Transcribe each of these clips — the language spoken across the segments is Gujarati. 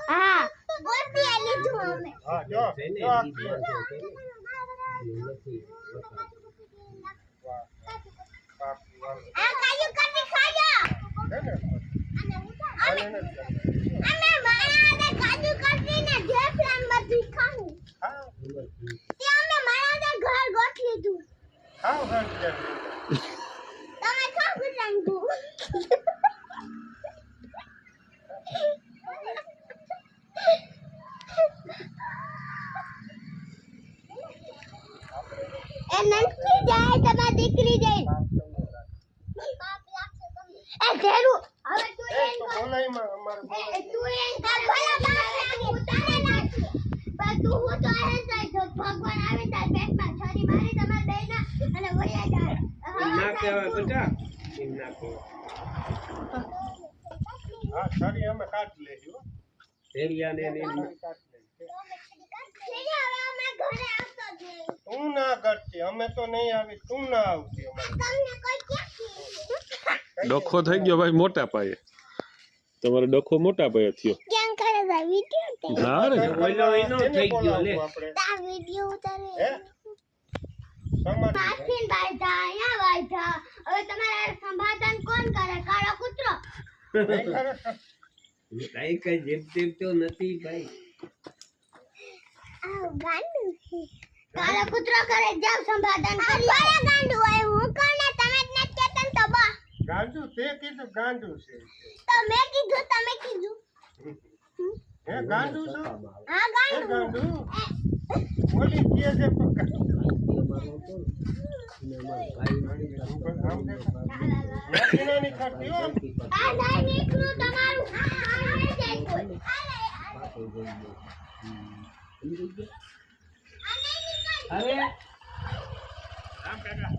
હા બોલતી આલી છું અમે હા જો આ કયું કટી ખાજો અમે મારા કાજુ કટી ને ઢેફલા બધી ખાવું હા તે અમે મારા ઘર ગોઠવી દીધું ખાવ હા તમે ખાવ ગુલાંગુ એ નનકી જાય તમારી દીકરી જાય એ ઘેરું હવે તું એ તો બોલાય માં અમાર તું એમ કર ભલા બાપ ઉતારે નાખી પણ તું હું તો હે જાય ભગવાન આવે તાર પેટમાં છરી મારી તમાર બેના અને વયા જાય ના કહેવાય બેટા એમ ના કહેવાય હા સારી અમે કાટ લેજો ફેરિયાને ને કાટ લેજો હવે અમે ઘરે આવતો જ નહીં તું ના કરતી અમે તો નહીં આવી તું ના આવતી અમારે તમને કોઈ ક્યાંથી ડખો થઈ ગયો ભાઈ મોટા પાયે તમારો ડખો મોટા પાયે થયો કેમ કરે છે વિડિયો તે ના રે ઓલો એનો થઈ ગયો લે આપણે આ વિડિયો ઉતારે હે સમાજ માથીન બાઈધા અહીંયા બાઈધા હવે તમારા સંભાધન કોણ કરે કાળો કૂતરો કઈ જેમ તેમ તો નથી ભાઈ આ ગાંડુ છે કાળો કૂતરો કરે જાવ સંભાધન કરી મારા ગાંડુ હોય હું કોને તમે જ નથી કેતન તો બા ગાંડું તે કીધું ગાંડું છે તો મેં કીધું તમે કીધું હે ગાંડું છો હા હે ગાંડુ ગાંડું બોલી કે છે પણ આમ દેખો નાની ખાતી હો આ નહીં નીકળું તમારું આ નહીં જાય કોઈ આ નહીં નીકળ હવે આમ કાકા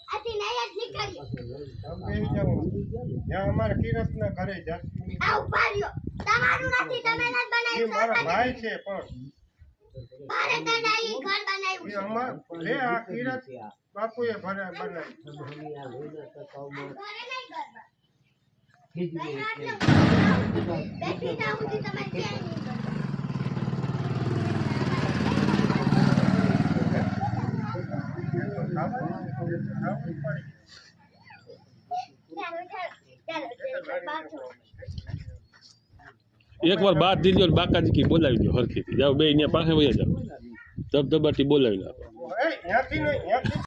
આથી નહીં જ નીકળી આમ બેહી જાઓ જ્યાં અમારા કિરતના ઘરે જાતી આ ઉભા રહ્યો તમારું નથી તમે ન એ બનાવ્યું મારા ભાઈ છે પણ મારે તનાઈ ઘર એ બનાવ્યું અમાર લે આ કિરત બાપુએ ભરે બનાવી ઘરે નહીં ઘર બેઠી ના ઉધી તમે ક્યાં એક વાર બાદ દીજો ને બાકાજી કી બોલાવી દો હરખીથી જાવ બે અહીંયા પાસે વયા જાવ ધબધબાટી બોલાવી નાખો એ ત્યાંથી નહીં ત્યાંથી